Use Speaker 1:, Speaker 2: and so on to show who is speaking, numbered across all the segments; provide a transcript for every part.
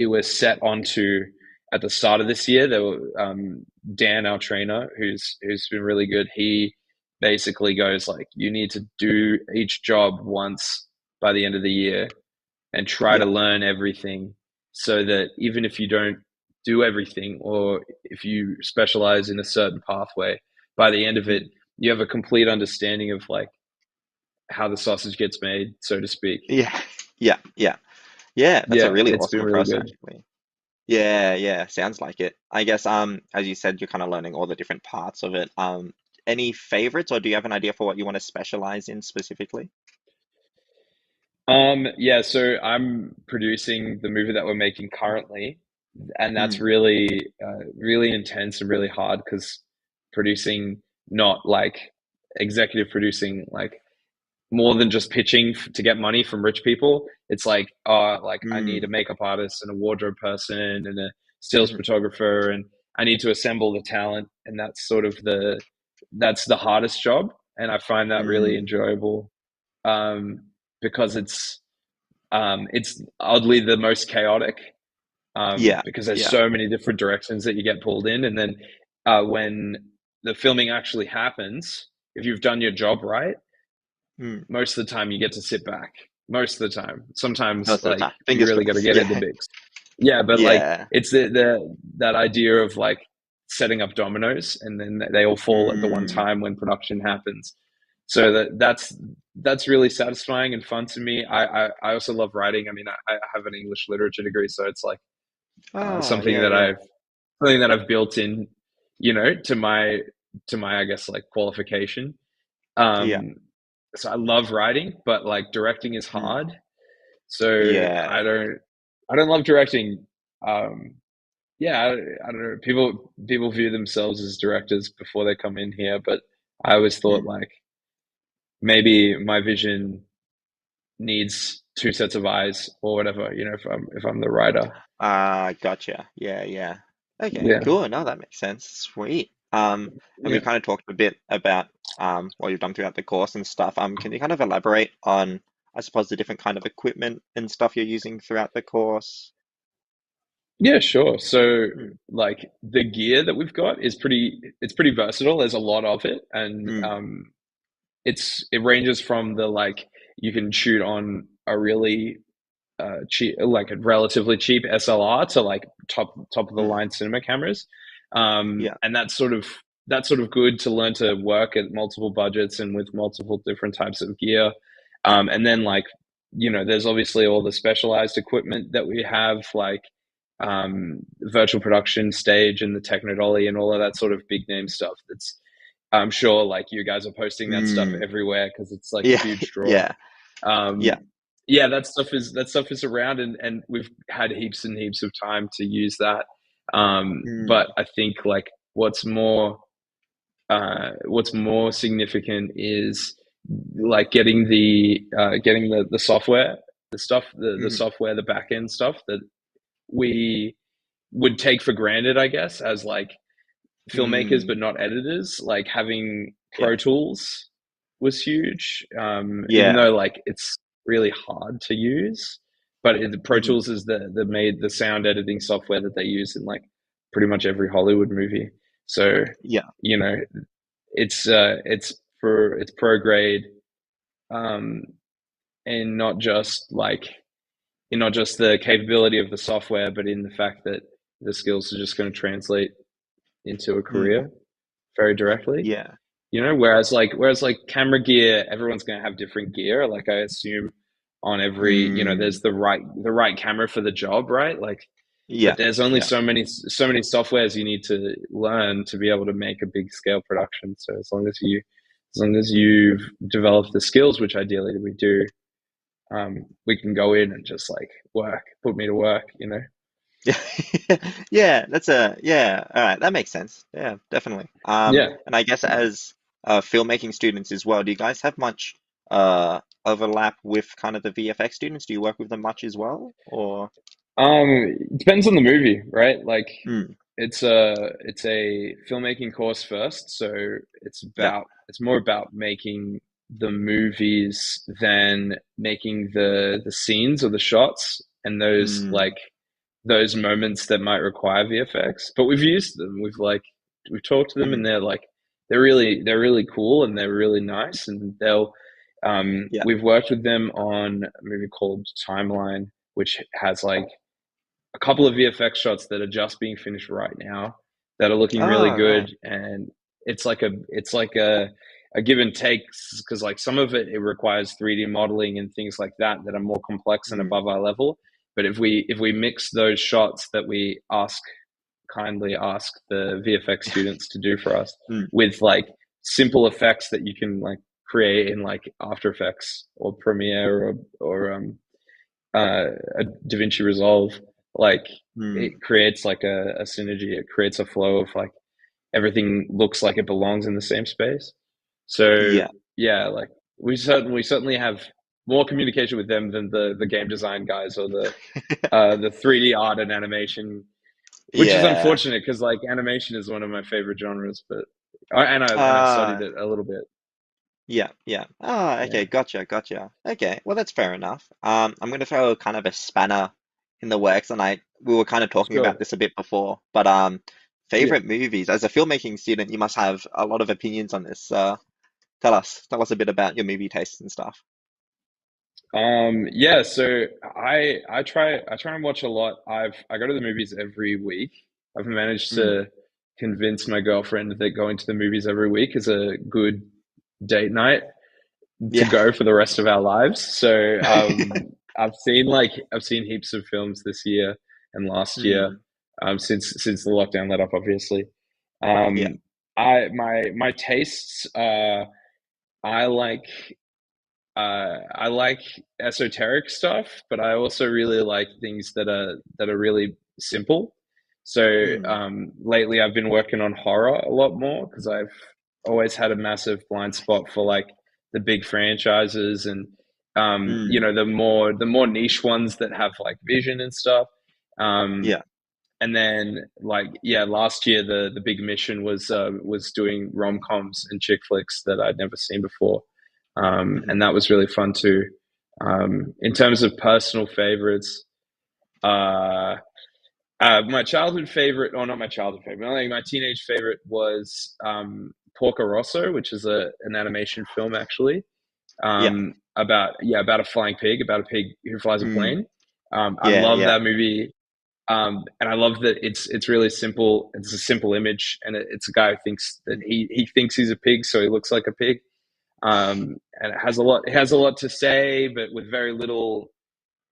Speaker 1: it was set onto at the start of this year. There were Dan, our trainer, who's been really good. He basically goes like, you need to do each job once by the end of the year and try to
Speaker 2: Yeah.
Speaker 1: learn everything, so that even if you don't do everything, or if you specialize in a certain pathway, by the end of it,
Speaker 2: Mm.
Speaker 1: you have a complete understanding of like how the sausage gets made, so to speak.
Speaker 2: Yeah. Yeah. Yeah. Yeah. That's a
Speaker 1: Yeah,
Speaker 2: really
Speaker 1: it's been
Speaker 2: awesome
Speaker 1: really
Speaker 2: approach,
Speaker 1: good.
Speaker 2: actually. Yeah. Yeah. Sounds like it. I guess, as you said, you're kind of learning all the different parts of it. Any favorites, or do you have an idea for what you want to specialize in specifically?
Speaker 1: Yeah, so I'm producing the movie that we're making currently, and that's
Speaker 2: Mm.
Speaker 1: really, really intense and really hard because producing, not like executive producing, like more than just pitching to get money from rich people. It's like, like I need a
Speaker 2: Mm.
Speaker 1: makeup artist and a wardrobe person and a stills
Speaker 2: Mhm.
Speaker 1: photographer, and I need to assemble the talent, and that's the hardest job, and I find that really
Speaker 2: Mm.
Speaker 1: enjoyable, um, because it's oddly the most chaotic,
Speaker 2: Yeah.
Speaker 1: because there's
Speaker 2: Yeah.
Speaker 1: so many different directions that you get pulled in, and then when the filming actually happens, if you've done your job right,
Speaker 2: Mm.
Speaker 1: most of the time you get to sit back. Most of the time, sometimes
Speaker 2: Most of the
Speaker 1: like
Speaker 2: time.
Speaker 1: you
Speaker 2: Fingers
Speaker 1: really got to
Speaker 2: crossed.
Speaker 1: get in the
Speaker 2: Yeah.
Speaker 1: mix. Yeah, but like
Speaker 2: Yeah.
Speaker 1: it's the that idea of like setting up dominoes, and then they all fall at the one
Speaker 2: Mm.
Speaker 1: time when production happens. So that's really satisfying and fun to me. I also love writing. I mean, I have an English literature degree, so it's like
Speaker 2: Oh,
Speaker 1: something
Speaker 2: yeah,
Speaker 1: that
Speaker 2: yeah.
Speaker 1: I've built in, to my I guess like qualification.
Speaker 2: Yeah.
Speaker 1: Um, so I love writing, but like directing is
Speaker 2: Mm.
Speaker 1: hard. So
Speaker 2: Yeah.
Speaker 1: I don't love directing. Um, yeah, I don't know. People view themselves as directors before they come in here, but I always thought
Speaker 2: Mm.
Speaker 1: like maybe my vision needs two sets of eyes or whatever. If I'm the writer.
Speaker 2: Ah, gotcha. Yeah, yeah. Okay,
Speaker 1: Yeah,
Speaker 2: cool. No, that makes sense. Sweet. And we
Speaker 1: yeah,
Speaker 2: kind of talked a bit about what you've done throughout the course and stuff. Can you kind of elaborate on, I suppose, the different kind of equipment and stuff you're using throughout the course?
Speaker 1: yeah. Sure. So
Speaker 2: Mm.
Speaker 1: like the gear that we've got is it's pretty versatile. There's a lot of it, and
Speaker 2: Mm.
Speaker 1: it ranges from the like you can shoot on a really cheap, like a relatively cheap SLR, to like top of the
Speaker 2: Mm.
Speaker 1: line cinema cameras,
Speaker 2: Yeah.
Speaker 1: and that's sort of good to learn to work at multiple budgets and with multiple different types of gear, and then like there's obviously all the specialized equipment that we have, like virtual production stage and the Technodolly and all of that sort of big name stuff. That's I'm sure like you guys are posting that stuff
Speaker 2: Mm.
Speaker 1: everywhere because it's like a
Speaker 2: Yeah.
Speaker 1: huge draw.
Speaker 2: Yeah.
Speaker 1: Um,
Speaker 2: Yeah.
Speaker 1: yeah, that stuff is around, and we've had heaps and heaps of time to use that. But
Speaker 2: Mm.
Speaker 1: I think like what's more significant is like getting the software, the
Speaker 2: Mm.
Speaker 1: software, the back end stuff that we would take for granted, I guess, as like filmmakers
Speaker 2: Mm.
Speaker 1: but not editors. Like having
Speaker 2: Yeah.
Speaker 1: Pro Tools was huge, even
Speaker 2: Yeah.
Speaker 1: though like it's really hard to use. But Pro
Speaker 2: Hmm.
Speaker 1: Tools is the sound editing software that they use in like pretty much every Hollywood movie. So
Speaker 2: Yeah.
Speaker 1: you know, it's pro grade, um, and not just the capability of the software, but in the fact that the skills are just going to translate into a
Speaker 2: Mm.
Speaker 1: career very directly.
Speaker 2: Yeah.
Speaker 1: Whereas like camera gear, everyone's going to have different gear. Like I assume on every,
Speaker 2: Mm.
Speaker 1: there's the right camera for the job, right? Like, but
Speaker 2: Yeah.
Speaker 1: there's only
Speaker 2: Yeah.
Speaker 1: so many softwares you need to learn to be able to make a big scale production. So as long as you've developed the skills, which ideally we do, we can go in and just like put me to work.
Speaker 2: Yeah, yeah, yeah. All right, that makes sense. Yeah, definitely.
Speaker 1: Yeah.
Speaker 2: And I guess as filmmaking students as well, do you guys have much overlap with kind of the VFX students? Do you work with them much as well, or?
Speaker 1: It depends on the movie, right? Like
Speaker 2: Mm.
Speaker 1: it's a filmmaking course first, so
Speaker 2: Yeah.
Speaker 1: it's more about making the movies than making the scenes or the shots, and those
Speaker 2: Mm.
Speaker 1: like those moments that might require VFX. But we've used them. We've talked to them, and
Speaker 2: Mm.
Speaker 1: they're really cool and they're really nice, and they'll.
Speaker 2: Yeah.
Speaker 1: We've worked with them on a movie called Timeline, which has like a couple of VFX shots that are just being finished right now that are looking really
Speaker 2: Oh, right.
Speaker 1: good, and it's like a give and take because like some of it requires 3D modeling and things like that that are more complex and
Speaker 2: Mm.
Speaker 1: above our level. But if we mix those shots that we kindly ask the VFX students to do for us
Speaker 2: Mm.
Speaker 1: with like simple effects that you can like create in like After Effects or Premiere or a DaVinci Resolve, like
Speaker 2: Mm.
Speaker 1: it creates like a synergy. It creates a flow of like everything looks like it belongs in the same space. So
Speaker 2: Yeah.
Speaker 1: yeah, like we certainly have more communication with them than the game design guys or the 3D art and animation, which is
Speaker 2: Yeah.
Speaker 1: unfortunate because like animation is one of my favorite genres. But and I've studied
Speaker 2: Uh,
Speaker 1: it a little bit.
Speaker 2: yeah, yeah. Ah,
Speaker 1: Yeah,
Speaker 2: okay, gotcha, gotcha. Okay, well that's fair enough. I'm gonna throw kind of a spanner in the works, and we were kind of talking about
Speaker 1: sure.
Speaker 2: this a bit before, but
Speaker 1: Yeah.
Speaker 2: favorite movies. As a filmmaking student, you must have a lot of opinions on this. Tell us a bit about your movie tastes and stuff.
Speaker 1: Yeah, so I try and watch a lot. I go to the movies every week. I've managed
Speaker 2: Mm.
Speaker 1: to convince my girlfriend that going to the movies every week is a good date night to
Speaker 2: Yeah.
Speaker 1: go for the rest of our lives. So I've seen heaps of films this year and last year,
Speaker 2: Mm.
Speaker 1: since the lockdown let up, obviously.
Speaker 2: Yeah.
Speaker 1: Um, my tastes I like I like esoteric stuff, but I also really like things that are really simple. So
Speaker 2: Mm.
Speaker 1: lately, I've been working on horror a lot more because I've always had a massive blind spot for like the big franchises and
Speaker 2: Mm.
Speaker 1: the more niche ones that have like vision and stuff. Um,
Speaker 2: Yeah.
Speaker 1: and then like yeah, last year the big mission was doing rom coms and chick flicks that I'd never seen before,
Speaker 2: Hmm.
Speaker 1: and that was really fun too. In terms of personal favorites, uh, my childhood favorite, or not my childhood favorite, I think my teenage favorite was Porco Rosso, which is an animation film actually,
Speaker 2: Yeah.
Speaker 1: about a flying pig, about a pig who flies a
Speaker 2: Mm.
Speaker 1: plane. I
Speaker 2: Yeah.
Speaker 1: love
Speaker 2: Yeah.
Speaker 1: that movie. And I love that it's really simple. It's a simple image, and it's a guy who thinks that he thinks he's a pig, so he looks like a pig. And it has a lot. It has a lot to say, but with very little.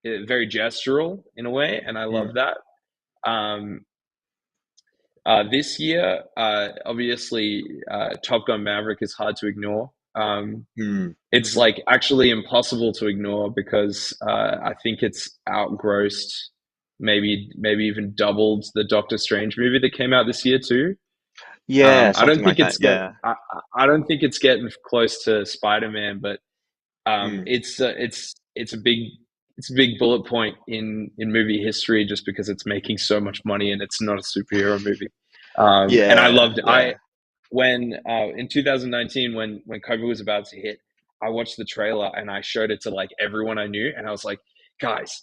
Speaker 1: Very gestural in a way, and I love
Speaker 2: Mm.
Speaker 1: that. Um, this year, obviously, Top Gun Maverick is hard to ignore.
Speaker 2: Mm.
Speaker 1: It's
Speaker 2: Hmm.
Speaker 1: like actually impossible to ignore because I think it's outgrossed, maybe even doubled the Doctor Strange movie that came out this year too.
Speaker 2: Yeah,
Speaker 1: I don't
Speaker 2: something
Speaker 1: think
Speaker 2: like that.
Speaker 1: it's get
Speaker 2: Yeah.
Speaker 1: I don't think it's getting close to Spider Man, but
Speaker 2: Mm.
Speaker 1: it's a big bullet point in movie history just because it's making so much money and it's not a superhero movie. And I
Speaker 2: Yeah.
Speaker 1: loved I
Speaker 2: Yeah.
Speaker 1: when in 2019 when COVID was about to hit, I watched the trailer and I showed it to like everyone I knew, and I was like, guys,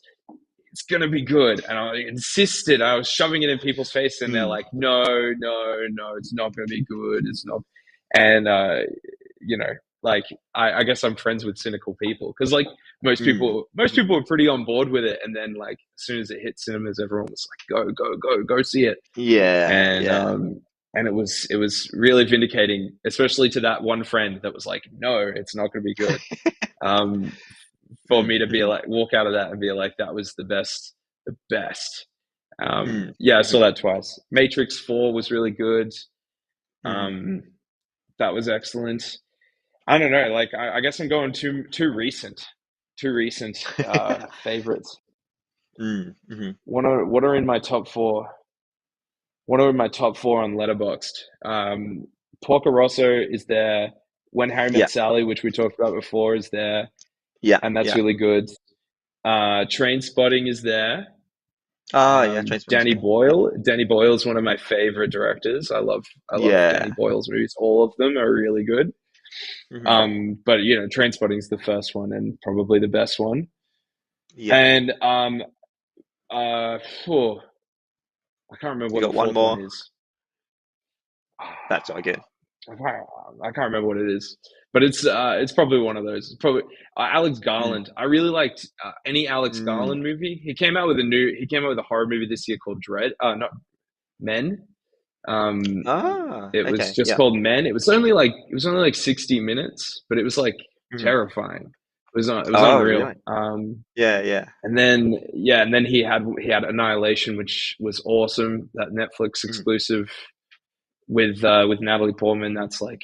Speaker 1: it's gonna be good. And I insisted, I was shoving it in people's face, and they're
Speaker 2: Mm.
Speaker 1: like, no, no, no, it's not gonna be good. It's not. And you know, like I guess I'm friends with cynical people because like most
Speaker 2: Mm.
Speaker 1: people, most
Speaker 2: Hmm.
Speaker 1: people were pretty on board with it, and then like as soon as it hit cinemas, everyone was like, go, go, go, go see it.
Speaker 2: Yeah.
Speaker 1: And
Speaker 2: Yeah.
Speaker 1: it was really vindicating, especially to that one friend that was like, no, it's not gonna be good. Um, for
Speaker 2: Mm.
Speaker 1: me to be
Speaker 2: Hmm.
Speaker 1: like walk out of that and be like that was the best.
Speaker 2: Mm.
Speaker 1: Yeah, I saw
Speaker 2: Hmm.
Speaker 1: that twice. Matrix 4 was really good.
Speaker 2: Hmm.
Speaker 1: Um, that was excellent. I don't know, like I guess I'm going too recent favorites.
Speaker 2: Mm. Hmm.
Speaker 1: What are in my top four? What are in my top four on Letterboxd? Porco Rosso is there. When Harry
Speaker 2: Yeah.
Speaker 1: Met Sally, which we talked about before, is there,
Speaker 2: Yeah.
Speaker 1: and that's
Speaker 2: Yeah.
Speaker 1: really good. Train Spotting is there.
Speaker 2: Oh, yeah. Trainspotting's
Speaker 1: Danny
Speaker 2: good. Yeah.
Speaker 1: Boyle. Danny Boyle is one of my favorite directors. I love Danny
Speaker 2: Yeah.
Speaker 1: Boyle's movies. All of them are really good.
Speaker 2: Hmm.
Speaker 1: But Trainspotting is the first one and probably the best one.
Speaker 2: Yeah.
Speaker 1: And Phew, I can't remember
Speaker 2: You
Speaker 1: what
Speaker 2: got
Speaker 1: the
Speaker 2: one
Speaker 1: fourth one
Speaker 2: more?
Speaker 1: is.
Speaker 2: That's all good.
Speaker 1: I can't remember what it is, but it's probably one of those. It's probably Alex
Speaker 2: Mm.
Speaker 1: Garland. I really liked any Alex
Speaker 2: Mm.
Speaker 1: Garland movie. He came out with a horror movie this year called Dread. Not Men. Um,
Speaker 2: Ah,
Speaker 1: it was
Speaker 2: okay.
Speaker 1: just
Speaker 2: Yeah.
Speaker 1: called Men. It was only like 60 minutes, but it was like
Speaker 2: Mm.
Speaker 1: terrifying. It was
Speaker 2: Oh,
Speaker 1: unreal.
Speaker 2: really? Yeah, yeah.
Speaker 1: And then he had Annihilation, which was awesome. That Netflix
Speaker 2: Mm.
Speaker 1: exclusive with Natalie Portman. That's like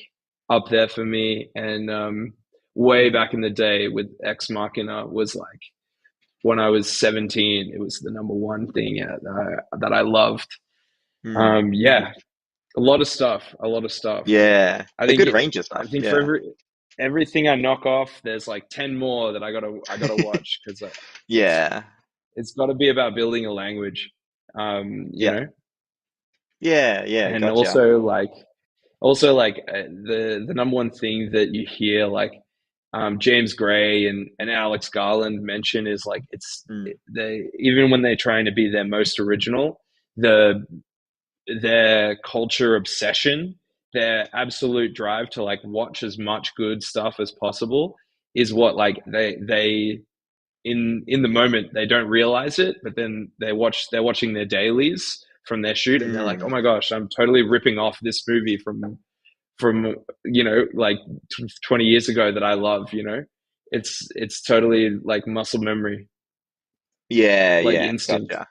Speaker 1: up there for me. And way
Speaker 2: Mm.
Speaker 1: back in the day with Ex Machina was like when I was 17. It was the number one thing that I loved.
Speaker 2: Mm.
Speaker 1: Yeah, a lot of stuff. A lot of stuff.
Speaker 2: Yeah.
Speaker 1: I
Speaker 2: A
Speaker 1: think
Speaker 2: good range of
Speaker 1: I
Speaker 2: stuff.
Speaker 1: think for
Speaker 2: Yeah.
Speaker 1: everything I knock off, there's like 10 more that I gotta watch because
Speaker 2: Yeah.
Speaker 1: it's got to be about building a language, you
Speaker 2: Yeah.
Speaker 1: know,
Speaker 2: Yeah, yeah,
Speaker 1: and
Speaker 2: gotcha.
Speaker 1: also like the number one thing that you hear like James Gray and Alex Garland mention is like
Speaker 2: Mm.
Speaker 1: they even when they're trying to be their most original, the their culture obsession, their absolute drive to like watch as much good stuff as possible is what like they in the moment they don't realize it, but then they're watching their dailies from their shoot and they're like, oh
Speaker 2: Mm.
Speaker 1: my gosh, I'm totally ripping off this movie from like 20 years ago that I love. It's totally like muscle memory,
Speaker 2: Yeah,
Speaker 1: like
Speaker 2: yeah,
Speaker 1: instinct.
Speaker 2: gotcha.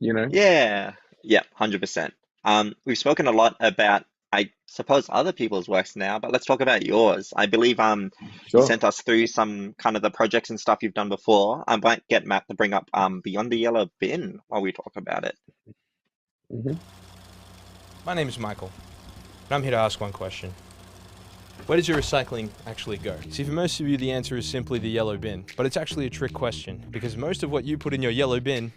Speaker 1: You know,
Speaker 2: Yeah, yeah, 100%. We've spoken a lot about, I suppose, other people's works now, but let's talk about yours. I believe you
Speaker 1: sure.
Speaker 2: sent us through some kind of the projects and stuff you've done before. I might get Matt to bring up Beyond the Yellow Bin while we talk about it.
Speaker 1: Hmm.
Speaker 3: My name is Michael, and I'm here to ask one question. Where does your recycling actually go? See, for most of you, the answer is simply the yellow bin, but it's actually a trick question, because most of what you put in your yellow bin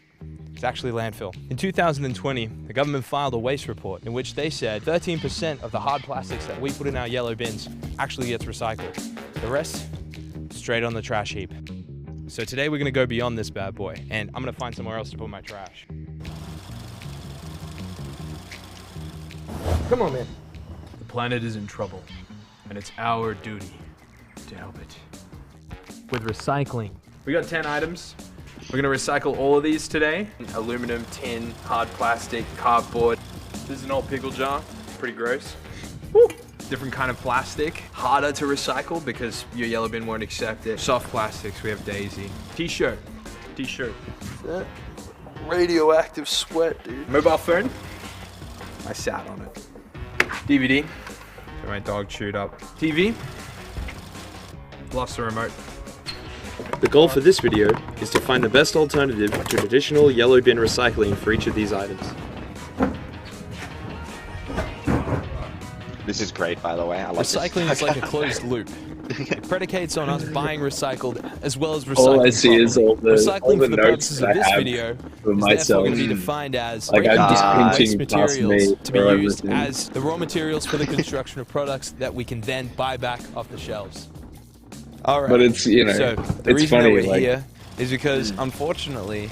Speaker 3: is actually landfill. In 2020, the government filed a waste report in which they said 13% of the hard plastics that we put in our yellow bins actually gets recycled. The rest, straight on the trash heap. So today we're gonna go beyond this bad boy, and I'm gonna find somewhere else to put my trash. Come on, man.
Speaker 4: The planet is in trouble, and it's our duty to help it. With recycling. We got 10 items. We're gonna recycle all of these today. Aluminum, tin, hard plastic, cardboard. This is an old pickle jar, pretty gross. Woo. Different kind of plastic, harder to recycle because your yellow bin won't accept it. Soft plastics, we have Daisy. T-shirt. Radioactive sweat, dude. Mobile phone. I sat on it. DVD. So my dog chewed up. TV. Lost the remote.
Speaker 5: The goal for this video is to find the best alternative to traditional yellow bin recycling for each of these items.
Speaker 2: This is great, by the way. I like
Speaker 3: Recycling
Speaker 2: this.
Speaker 3: is like a closed loop. It predicates on us buying recycled as well as recycling
Speaker 1: All I see is
Speaker 3: properly.
Speaker 1: all
Speaker 3: Recycling
Speaker 1: the
Speaker 3: for the
Speaker 1: notes
Speaker 3: purposes
Speaker 1: that
Speaker 3: of
Speaker 1: I
Speaker 3: this
Speaker 1: have
Speaker 3: video
Speaker 1: for
Speaker 3: is therefore
Speaker 1: myself.
Speaker 3: going to be defined as
Speaker 1: Like
Speaker 3: breaking
Speaker 1: I'm just
Speaker 3: down waste
Speaker 1: printing past
Speaker 3: materials
Speaker 1: me
Speaker 3: to be
Speaker 1: for
Speaker 3: used
Speaker 1: everything.
Speaker 3: as the raw materials for the construction of products that we can then buy back off the shelves. All right.
Speaker 1: But it's
Speaker 3: So the
Speaker 1: it's
Speaker 3: reason that
Speaker 1: funny
Speaker 3: we're
Speaker 1: like
Speaker 3: here is because, unfortunately,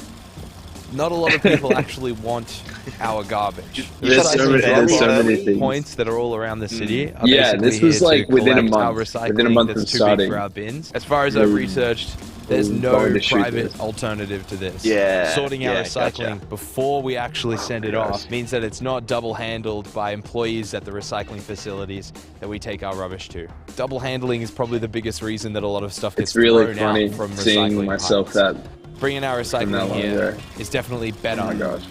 Speaker 3: not a lot of people actually want our garbage.
Speaker 1: there's
Speaker 2: Recycling
Speaker 1: so many
Speaker 2: early.
Speaker 1: things.
Speaker 3: Points that are all around the city are
Speaker 1: Yeah,
Speaker 3: basically
Speaker 1: this was
Speaker 3: here
Speaker 1: like
Speaker 3: to
Speaker 1: within a
Speaker 3: collect our
Speaker 1: month.
Speaker 3: recycling
Speaker 1: Within a month
Speaker 3: that's
Speaker 1: of
Speaker 3: too big
Speaker 1: starting.
Speaker 3: for our bins. As far as I've
Speaker 1: We-
Speaker 3: researched, there's
Speaker 1: we're
Speaker 3: no
Speaker 1: going to shoot
Speaker 3: private
Speaker 1: this.
Speaker 3: alternative to this.
Speaker 2: Yeah,
Speaker 3: Sorting our
Speaker 2: yeah,
Speaker 3: recycling
Speaker 2: gotcha.
Speaker 3: before we actually send it off means that it's not double handled by employees at the recycling facilities that we take our rubbish to. Double handling is probably the biggest reason that a lot of stuff gets
Speaker 1: It's really
Speaker 3: thrown
Speaker 1: funny
Speaker 3: out from
Speaker 1: seeing
Speaker 3: recycling
Speaker 1: myself
Speaker 3: piles.
Speaker 1: that
Speaker 3: Bringing our
Speaker 1: from that
Speaker 3: recycling
Speaker 1: long
Speaker 3: here
Speaker 1: ago.
Speaker 3: is definitely better
Speaker 1: Oh my gosh.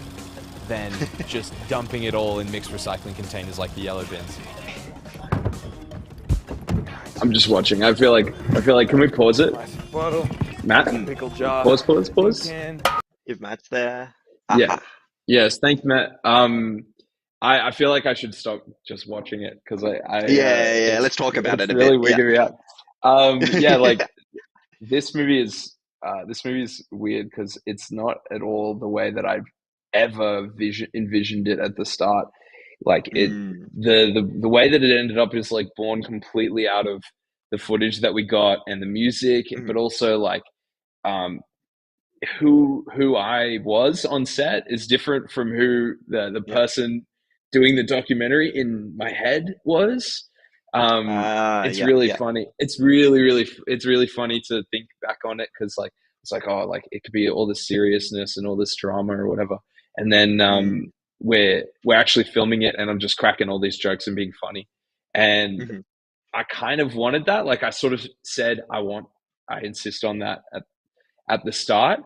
Speaker 3: than just dumping it all in mixed recycling containers like the yellow bins.
Speaker 1: I'm just watching. I feel like can we pause it?
Speaker 3: Bottle,
Speaker 1: Matt?
Speaker 3: pickle jar,
Speaker 1: Pause.
Speaker 3: can.
Speaker 2: If Matt's there.
Speaker 1: Yeah.
Speaker 2: Aha.
Speaker 1: Yes, thank you, Matt. I feel like I should stop just watching it because
Speaker 2: Yeah, yeah, let's talk about
Speaker 1: it's
Speaker 2: it a bit.
Speaker 1: really
Speaker 2: Yeah.
Speaker 1: wigging me out. Yeah, like this movie is weird because it's not at all the way that I've ever envisioned it at the start. Like
Speaker 2: Mm.
Speaker 1: the way that it ended up is like born completely out of the footage that we got and the music, but
Speaker 2: Mm.
Speaker 1: also like um who I was on set is different from who the
Speaker 2: Yep.
Speaker 1: person doing the documentary in my head was. It's
Speaker 2: Yeah,
Speaker 1: really
Speaker 2: yeah.
Speaker 1: funny. It's really funny to think back on it because like it's like, oh, like it could be all this seriousness and all this drama or whatever, and then
Speaker 2: Mm,
Speaker 1: we're actually filming it and I'm just cracking all these jokes and being funny, and
Speaker 2: hmm
Speaker 1: I kind of wanted that. Like I sort of said, I insist on that at the start.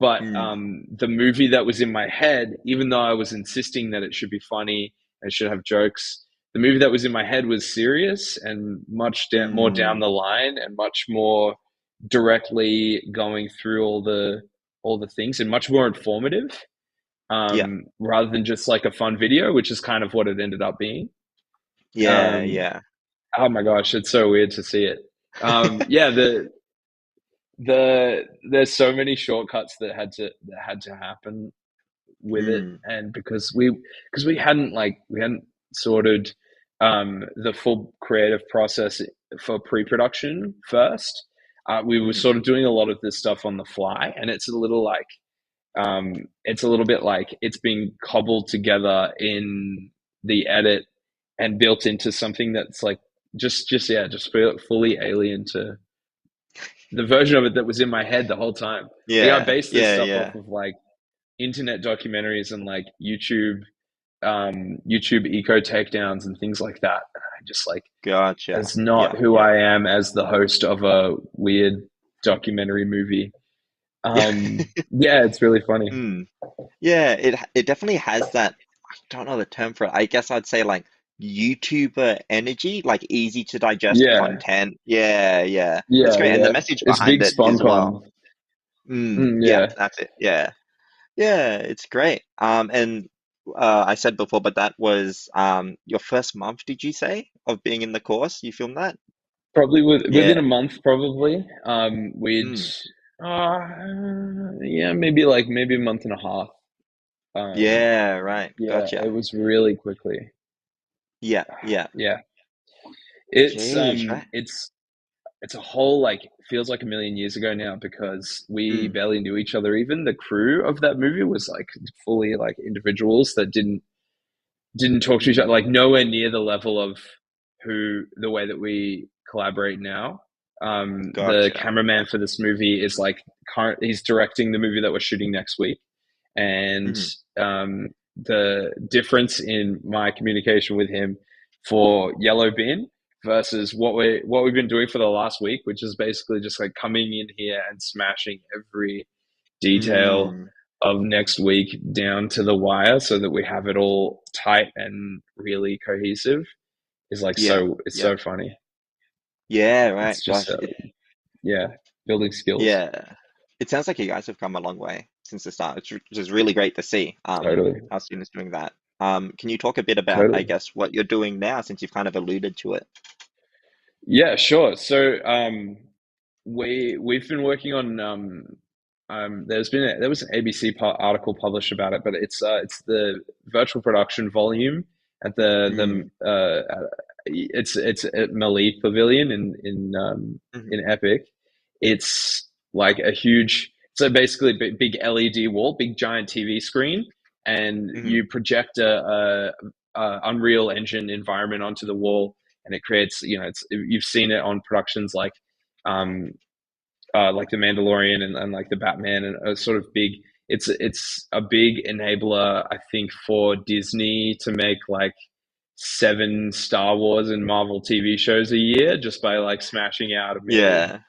Speaker 1: But
Speaker 2: mm,
Speaker 1: the movie that was in my head, even though I was insisting that it should be funny and it should have jokes, the movie that was in my head was serious and more down
Speaker 2: mm.
Speaker 1: the line and much more directly going through all the things and much more informative,
Speaker 2: Yeah,
Speaker 1: rather than just like a fun video, which is kind of what it ended up being.
Speaker 2: yeah,
Speaker 1: Um,
Speaker 2: yeah.
Speaker 1: oh my gosh, it's so weird to see it. Yeah, there's so many shortcuts that had to happen with it,
Speaker 2: Mm,
Speaker 1: and because we hadn't sorted the full creative process for pre-production first. We were
Speaker 2: hmm
Speaker 1: sort of doing a lot of this stuff on the fly, and it's a little bit like it's being cobbled together in the edit and built into something that's like just fully alien to the version of it that was in my head the whole time. Like I
Speaker 2: Yeah,
Speaker 1: based this
Speaker 2: yeah,
Speaker 1: stuff
Speaker 2: yeah.
Speaker 1: off of like internet documentaries and like YouTube eco takedowns and things like that. And I just like
Speaker 2: Gotcha.
Speaker 1: that's not
Speaker 2: Yeah,
Speaker 1: who
Speaker 2: yeah.
Speaker 1: I am as the host of a weird documentary movie.
Speaker 2: Yeah.
Speaker 1: Yeah, it's really funny.
Speaker 2: Mm. Yeah, it definitely has that. I don't know the term for it. I guess I'd say like YouTuber energy, like easy to digest
Speaker 1: Yeah,
Speaker 2: content. Yeah, yeah. It's
Speaker 1: yeah,
Speaker 2: great. And the
Speaker 1: yeah.
Speaker 2: message
Speaker 1: It's
Speaker 2: behind
Speaker 1: big
Speaker 2: it as well.
Speaker 1: SponCon.
Speaker 2: Yeah,
Speaker 1: Yeah,
Speaker 2: that's it. Yeah. Yeah, it's great. And I said before, but that was your first month, did you say, of being in the course? You filmed that?
Speaker 1: probably within
Speaker 2: Yeah.
Speaker 1: a month. Probably, we'd
Speaker 2: Mm.
Speaker 1: yeah, maybe a month and a half. Um,
Speaker 2: Yeah, right.
Speaker 1: yeah, it
Speaker 2: Gotcha.
Speaker 1: was really quickly.
Speaker 2: Yeah, yeah.
Speaker 1: Yeah,
Speaker 2: Jeez, right.
Speaker 1: it's a whole like feels like a million years ago now because we
Speaker 2: Mm.
Speaker 1: barely knew each other. Even the crew of that movie was like fully like individuals that didn't talk to each other,
Speaker 2: Mm.
Speaker 1: like nowhere near the level of the way that we collaborate now. The
Speaker 2: Gotcha.
Speaker 1: cameraman for this movie is like he's directing the movie that we're shooting next week, and
Speaker 2: Hmm
Speaker 1: the difference in my communication with him for Yellow Bin versus what we've been doing for the last week, which is basically just like coming in here and smashing every detail
Speaker 2: Mm.
Speaker 1: of next week down to the wire so that we have it all tight and really cohesive is like
Speaker 2: Yeah.
Speaker 1: it's
Speaker 2: Yeah.
Speaker 1: so funny.
Speaker 2: Yeah, right.
Speaker 1: It's just
Speaker 2: Gosh.
Speaker 1: yeah, building skills.
Speaker 2: Yeah. It sounds like you guys have come a long way since the start, which is really great to see.
Speaker 1: Totally,
Speaker 2: Our students doing that. Can you talk a bit about, I
Speaker 1: totally.
Speaker 2: guess, what you're doing now since you've kind of alluded to it?
Speaker 1: Yeah, sure. So we've been working on there was an ABC article published about it, but it's the virtual production volume at
Speaker 2: Mm.
Speaker 1: it's at Malee Pavilion
Speaker 2: hmm
Speaker 1: in Epic. It's like a huge, so basically big LED wall, big giant TV screen, and
Speaker 2: hmm
Speaker 1: you project a Unreal Engine environment onto the wall, and it creates, it's you've seen it on productions um, like the Mandalorian and like the Batman and a sort of big. It's a big enabler, I think, for Disney to make like 7 Star Wars and Marvel TV shows a year just by like smashing out
Speaker 2: Yeah.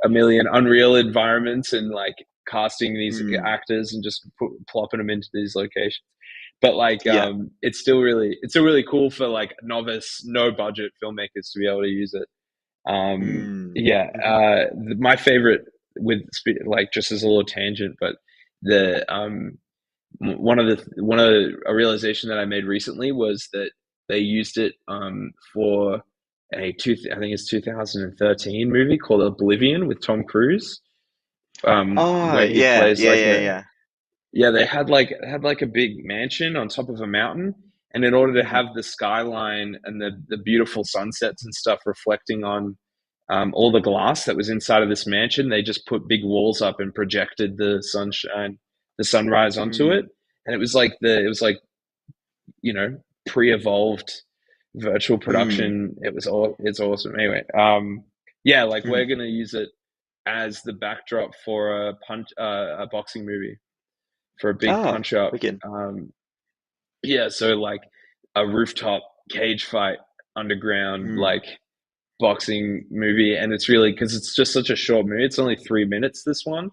Speaker 1: a million Unreal environments and like casting these
Speaker 2: Mm.
Speaker 1: actors and just plopping them into these locations. But like,
Speaker 2: Yeah.
Speaker 1: it's still really cool for like novice, no budget filmmakers to be able to use it.
Speaker 2: Mm.
Speaker 1: Yeah,
Speaker 2: hmm
Speaker 1: my favorite with like just as a little tangent, but the one of a realization that I made recently was that they used it for I think it's 2013 movie called Oblivion with Tom Cruise,
Speaker 2: Oh,
Speaker 1: where he
Speaker 2: yeah.
Speaker 1: plays
Speaker 2: Yeah.
Speaker 1: like
Speaker 2: Yeah. Yeah.
Speaker 1: they had like a big mansion on top of a mountain, and in order to
Speaker 2: hmm
Speaker 1: have the skyline and the beautiful sunsets and stuff reflecting on all the glass that was inside of this mansion. They just put big walls up and projected the sunshine, the sunrise onto it,
Speaker 2: Mm,
Speaker 1: and it was like, you know, pre-evolved virtual
Speaker 2: mm,
Speaker 1: production. It's awesome. Anyway, yeah, like
Speaker 2: mm.
Speaker 1: we're gonna use it as the backdrop for a boxing movie, for a big
Speaker 2: Oh,
Speaker 1: punch up.
Speaker 2: wicked.
Speaker 1: Yeah, so like a rooftop cage fight underground,
Speaker 2: Mm,
Speaker 1: like boxing movie, and it's really because it's just such a short movie. It's only 3 minutes. This one,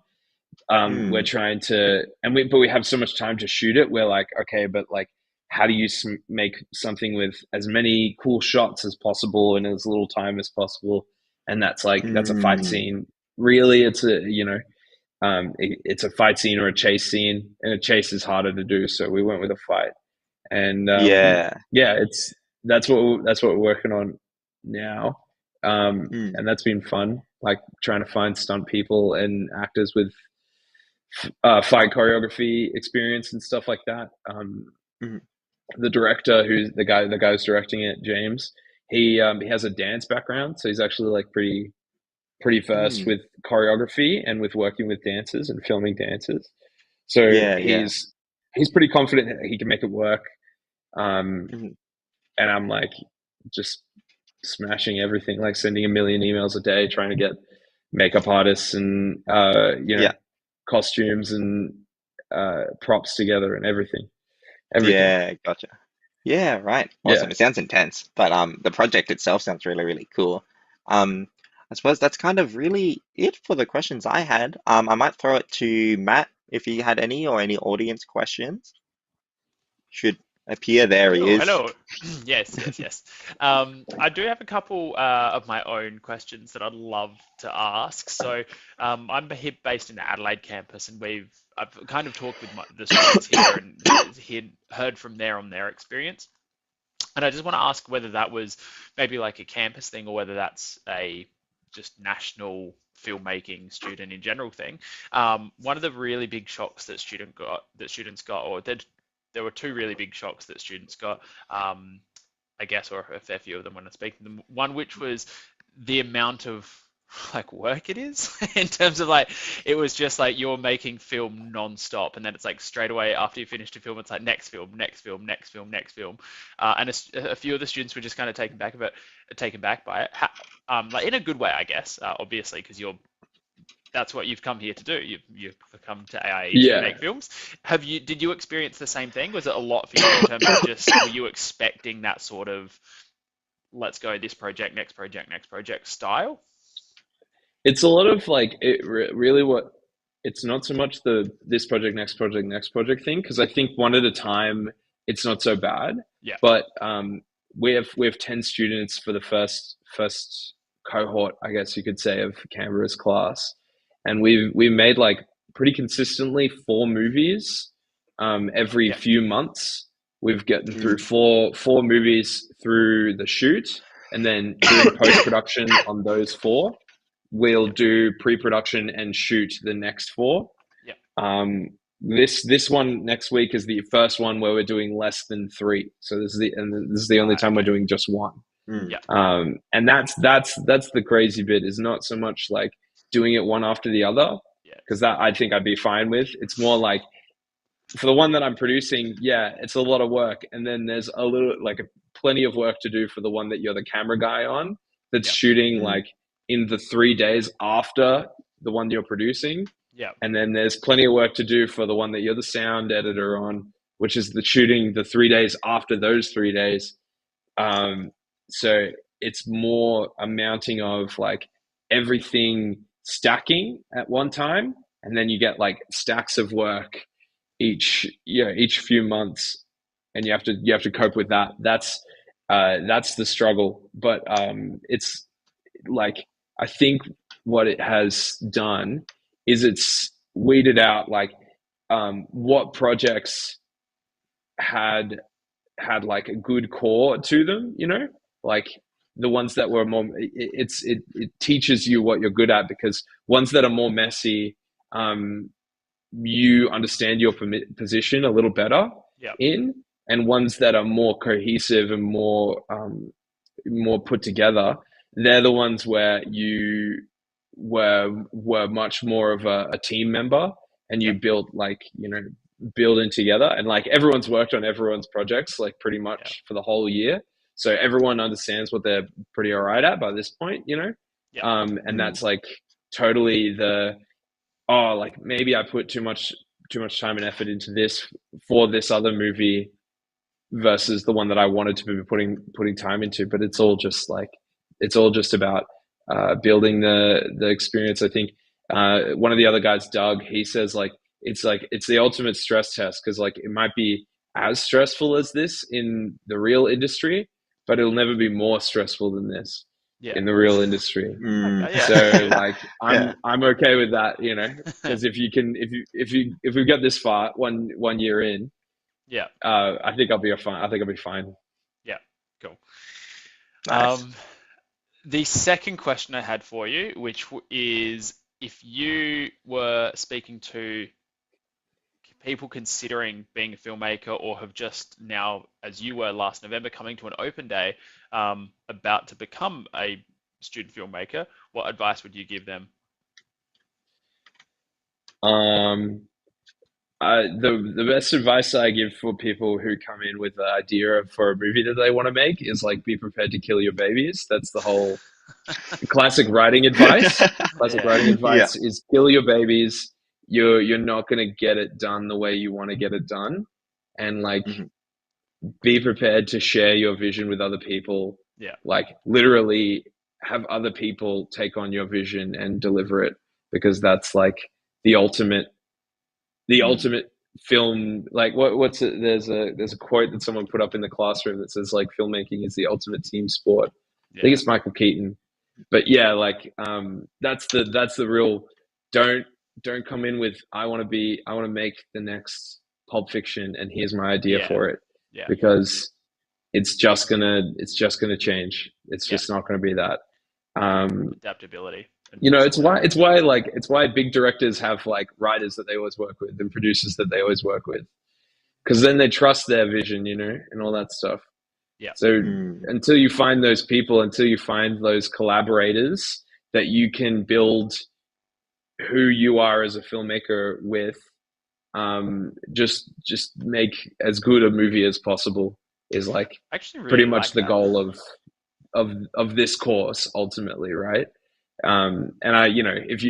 Speaker 1: we're
Speaker 2: mm,
Speaker 1: trying to, but we have so much time to shoot it. We're like, okay, but like, how do you make something with as many cool shots as possible in as little time as possible? And that's a fight
Speaker 2: mm.
Speaker 1: scene. Really, it's a it's a fight scene or a chase scene, and a chase is harder to do. So we went with a fight, and
Speaker 2: Yeah.
Speaker 1: yeah, it's that's what we're working on now,
Speaker 2: Mm,
Speaker 1: and that's been fun. Like trying to find stunt people and actors with fight choreography experience and stuff like that.
Speaker 2: mm,
Speaker 1: The director, who's the guy who's directing it, James, he has a dance background, so he's actually like pretty versed
Speaker 2: mm.
Speaker 1: with choreography and with working with dancers and filming dancers. So
Speaker 2: Yeah, yeah.
Speaker 1: he's pretty confident that he can make it work. Um,
Speaker 2: Mm,
Speaker 1: and I'm like just smashing everything, like sending a million emails a day, trying to get makeup artists and
Speaker 2: yeah.
Speaker 1: costumes and props together and everything.
Speaker 2: Yeah, gotcha. Yeah, right.
Speaker 1: Yeah.
Speaker 2: Awesome. It sounds intense, but the project itself sounds really, really cool. Um, I suppose that's kind of really it for the questions I had. I might throw it to Matt if he had any or any audience questions. Should appear there he
Speaker 6: Hello,
Speaker 2: is.
Speaker 6: hello. Yes, yes, yes. I do have a couple of my own questions that I'd love to ask. So, I'm here based in the Adelaide campus, and I've kind of talked with the students here and heard from there on their experience. And I just want to ask whether that was maybe like a campus thing or whether that's a just national filmmaking student in general thing. One of the really big shocks that students got, or there were two really big shocks that students got, I guess, or a fair few of them when I speak to them. One which was the amount of like work it is in terms of like it was just like you're making film non-stop, and then it's like straight away after you finish the film it's like next film, next film, next film, next film, and a few of the students were just kind of taken back by it, like in a good way, I guess, obviously because that's what you've come here to do. You've come to AIE to
Speaker 1: Yeah.
Speaker 6: make films. Did you experience the same thing? Was it a lot for you in terms of just were you expecting that sort of let's go this project, next project style?
Speaker 1: It's a lot of like really what it's not so much the this project, next project thing, because I think one at a time it's not so bad.
Speaker 6: Yeah.
Speaker 1: But we have 10 students for the first cohort, I guess you could say, of Canberra's class, and we made like pretty consistently 4 movies every
Speaker 6: Yeah.
Speaker 1: few months. We've gotten through
Speaker 2: Mm,
Speaker 1: four movies through the shoot, and then doing post production on those 4. We'll
Speaker 6: Yeah.
Speaker 1: do pre-production and shoot the next 4.
Speaker 6: Yeah.
Speaker 1: This one next week is the first one where we're doing less than 3. So this is the only
Speaker 6: Right.
Speaker 1: time we're
Speaker 6: Okay.
Speaker 1: doing just one.
Speaker 2: mm,
Speaker 6: Yeah.
Speaker 1: And that's the crazy bit, is not so much like doing it one after the other,
Speaker 6: Yeah.
Speaker 1: because that I think I'd be fine with. It's more like for the one that I'm producing, yeah, it's a lot of work, and then there's a little like plenty of work to do for the one that you're the camera guy on, that's
Speaker 6: Yeah.
Speaker 1: shooting
Speaker 2: mm.
Speaker 1: like in the 3 days after the one you're producing,
Speaker 6: Yeah.
Speaker 1: and then there's plenty of work to do for the one that you're the sound editor on, which is the shooting the 3 days after those 3 days. Um, so it's more a mounting of like everything stacking at one time, and then you get like stacks of work each few months, and you have to cope with that. That's the struggle, but it's like I think what it has done is it's weeded out like what projects had like a good core to them, like the ones that were more it teaches you what you're good at, because ones that are more messy, you understand your position a little better
Speaker 6: Yeah.
Speaker 1: in, and ones that are more cohesive and more put together, they're the ones where you were much more of a team member, and you
Speaker 6: Yep.
Speaker 1: built like, building together, and like everyone's worked on everyone's projects like pretty
Speaker 6: Yeah.
Speaker 1: much for the whole year. So everyone understands what they're pretty all right at by this point,
Speaker 6: Yep.
Speaker 1: and that's like totally like maybe I put too much time and effort into this for this other movie versus the one that I wanted to be putting time into. But it's all just about building the experience. I think one of the other guys, Doug, he says it's the ultimate stress test, because like it might be as stressful as this in the real industry, but it'll never be more stressful than this
Speaker 6: Yeah.
Speaker 1: in the real industry.
Speaker 2: Mm.
Speaker 6: Yeah.
Speaker 1: So like
Speaker 2: Yeah.
Speaker 1: I'm okay with that, because if we've got this far one year in,
Speaker 6: Yeah.
Speaker 1: I think I'll be fine. I think I'll be fine.
Speaker 6: Yeah. Cool.
Speaker 2: Nice.
Speaker 6: The second question I had for you, which is if you were speaking to people considering being a filmmaker or have just now, as you were last November, coming to an open day, about to become a student filmmaker, what advice would you give them?
Speaker 1: Um, the best advice I give for people who come in with the idea for a movie that they want to make is like, be prepared to kill your babies. That's the whole classic writing advice. Classic
Speaker 6: Yeah.
Speaker 1: writing
Speaker 2: Yeah.
Speaker 1: advice is kill your babies. You're not going to get it done the way you want to get it done, and like
Speaker 2: Mhm.
Speaker 1: be prepared to share your vision with other people.
Speaker 6: Yeah.
Speaker 1: Like literally have other people take on your vision and deliver it, because that's like the ultimate the
Speaker 2: Mm.
Speaker 1: ultimate film. Like what's it, there's a quote that someone put up in the classroom that says like, filmmaking is the ultimate team sport. I think
Speaker 6: Yeah.
Speaker 1: it's Michael Keaton. But yeah, like that's the real. Don't come in with, I want to make the next Pulp Fiction and here's my idea
Speaker 6: Yeah.
Speaker 1: for it,
Speaker 6: Yeah.
Speaker 1: because it's just gonna change. It's
Speaker 6: Yeah.
Speaker 1: just not gonna be that. Um,
Speaker 6: Adaptability and
Speaker 1: it's
Speaker 6: flexibility.
Speaker 1: why big directors have like writers that they always work with and producers that they always work with, because then they trust their vision, and all that stuff.
Speaker 6: Yeah.
Speaker 1: So
Speaker 2: Mm.
Speaker 1: until you find those people, until you find those collaborators that you can build who you are as a filmmaker with, just make as good a movie as possible is like
Speaker 6: I actually
Speaker 1: pretty
Speaker 6: really
Speaker 1: much
Speaker 6: like
Speaker 1: the
Speaker 6: that.
Speaker 1: goal of this course ultimately, right? And if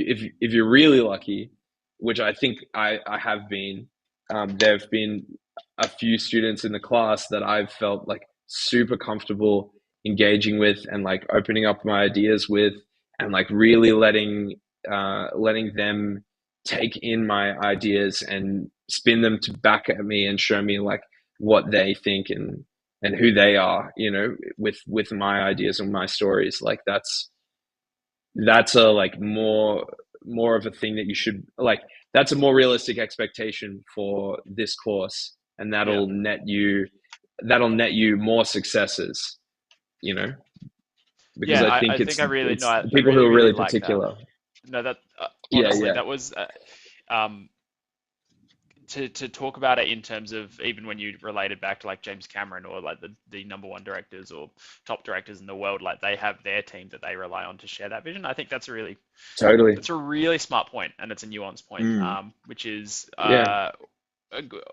Speaker 1: you're really lucky, which I think I have been, there have been a few students in the class that I've felt like super comfortable engaging with and like opening up my ideas with, and like really letting them take in my ideas and spin them to back at me and show me like what they think and who they are, with my ideas and my stories. Like that's a like more of a thing that you should like. That's a more realistic expectation for this course, and
Speaker 6: Yeah.
Speaker 1: that'll net you more successes, you know, because
Speaker 6: Yeah.
Speaker 1: I
Speaker 6: I
Speaker 1: think
Speaker 6: think I really no.
Speaker 1: it's the
Speaker 6: I
Speaker 1: people who
Speaker 6: really
Speaker 1: are
Speaker 6: really
Speaker 1: really
Speaker 6: like that.
Speaker 1: particular.
Speaker 6: No, that
Speaker 1: Yeah,
Speaker 6: honestly,
Speaker 1: yeah,
Speaker 6: that was um, to talk about it in terms of even when you related back to like James Cameron or like the number one directors or top directors in the world, like they have their team that they rely on to share that vision. I think
Speaker 1: totally.
Speaker 6: that's a really smart point, and it's a nuanced point,
Speaker 2: Mm.
Speaker 6: which is
Speaker 1: Yeah,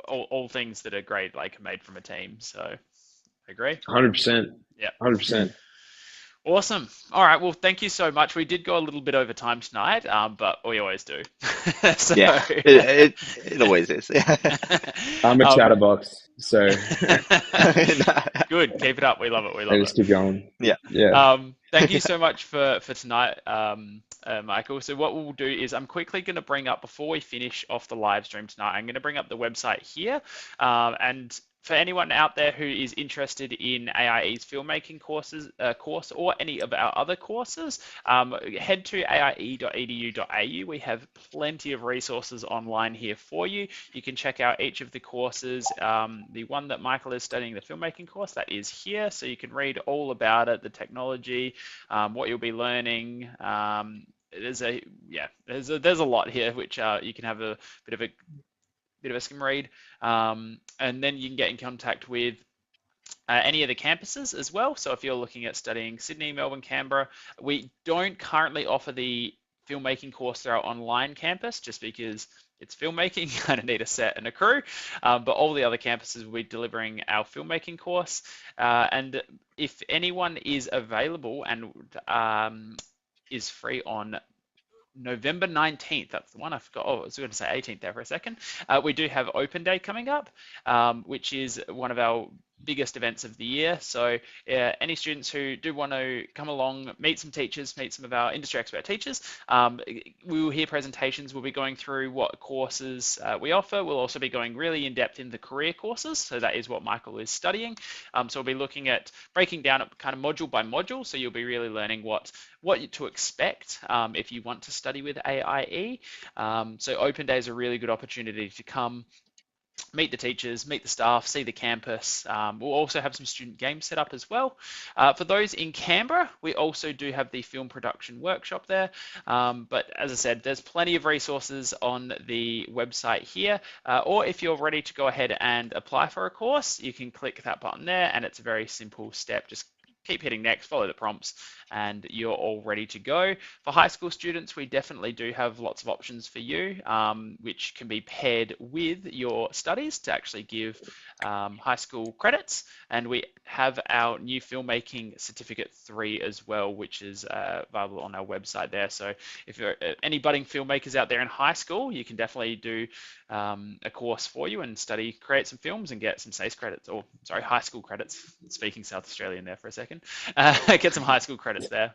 Speaker 6: all things that are great, like made from a team. So I agree.
Speaker 1: 100%,
Speaker 6: Yeah.
Speaker 1: 100%.
Speaker 6: Awesome. All right. Well, thank you so much. We did go a little bit over time tonight, but we always do. So,
Speaker 2: Yeah. It always is.
Speaker 1: I'm a
Speaker 6: um,
Speaker 1: chatterbox, so
Speaker 6: good. Keep it up. We love it. We
Speaker 1: I
Speaker 6: love
Speaker 1: just keep going.
Speaker 2: Yeah.
Speaker 1: Yeah,
Speaker 6: Thank you so much for tonight, Michael. So what we'll do is I'm quickly going to bring up, before we finish off the live stream tonight, I'm going to bring up the website here. And for anyone out there who is interested in AIE's filmmaking course or any of our other courses, head to aie.edu.au. We have plenty of resources online here for you. You can check out each of the courses. The one that Michael is studying, the filmmaking course, that is here. So you can read all about it, the technology, what you'll be learning. There's a lot here which you can have a bit of a skim read, and then you can get in contact with any of the campuses as well. So if you're looking at studying Sydney, Melbourne, Canberra, we don't currently offer the filmmaking course through our online campus just because it's filmmaking, you kind of need a set and a crew. But all the other campuses will be delivering our filmmaking course. And if anyone is available and is free on November 19th, that's the one I forgot. Oh, I was going to say 18th there for a second. We do have Open Day coming up, which is one of our biggest events of the year. So any students who do want to come along, meet some teachers, meet some of our industry expert teachers, we will hear presentations. We'll be going through what courses we offer. We'll also be going really in depth in the career courses. So that is what Michael is studying. So we'll be looking at breaking down it kind of module by module. So you'll be really learning what to expect if you want to study with AIE. So Open Day is a really good opportunity to come meet the teachers, meet the staff, see the campus. We'll also have some student games set up as well. For those in Canberra, we also do have the film production workshop there. But as I said, there's plenty of resources on the website here. Or if you're ready to go ahead and apply for a course, you can click that button there, and it's a very simple step. Just keep hitting next, follow the prompts, and you're all ready to go. For high school students, we definitely do have lots of options for you, which can be paired with your studies to actually give high school credits. And we have our new filmmaking certificate 3 as well, which is available on our website there. So if you're any budding filmmakers out there in high school, you can definitely do a course for you and create some films and get some SACE credits, or sorry, high school credits. Speaking South Australian there for a second. Get some high school credits there.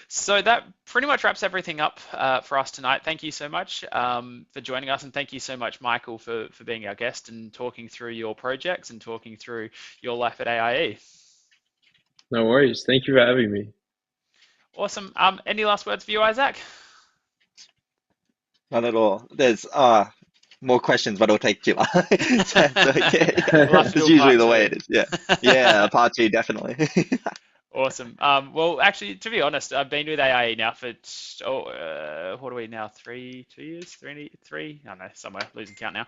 Speaker 6: So that pretty much wraps everything up for us tonight. Thank you so much for joining us, and thank you so much, Michael, for being our guest and talking through your projects and talking through your life at AIE.
Speaker 1: No worries. Thank you for having me.
Speaker 6: Awesome. Any last words for you, Isaac?
Speaker 2: Not at all. There's more questions, but it'll take too long. That's okay.
Speaker 6: We'll have to
Speaker 2: It's
Speaker 6: do a
Speaker 2: usually
Speaker 6: part
Speaker 2: the way
Speaker 6: two.
Speaker 2: it is. Yeah. Yeah, part 2, definitely.
Speaker 6: Awesome. Well, actually, to be honest, I've been with AIE now for, what are we now, 2 years, three? I don't know, somewhere, losing count now.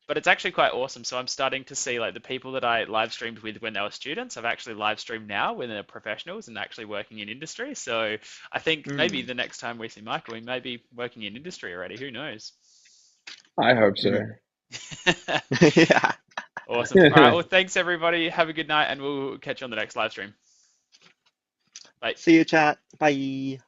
Speaker 6: But it's actually quite awesome. So I'm starting to see like the people that I live streamed with when they were students, I've actually live streamed now when they're professionals and actually working in industry. So I think maybe the next time we see Michael, we may be working in industry already. Who knows?
Speaker 1: I hope so.
Speaker 2: Yeah.
Speaker 6: Awesome. All right. Well, thanks everybody. Have a good night, and we'll catch you on the next live stream. Bye.
Speaker 2: See you, chat. Bye.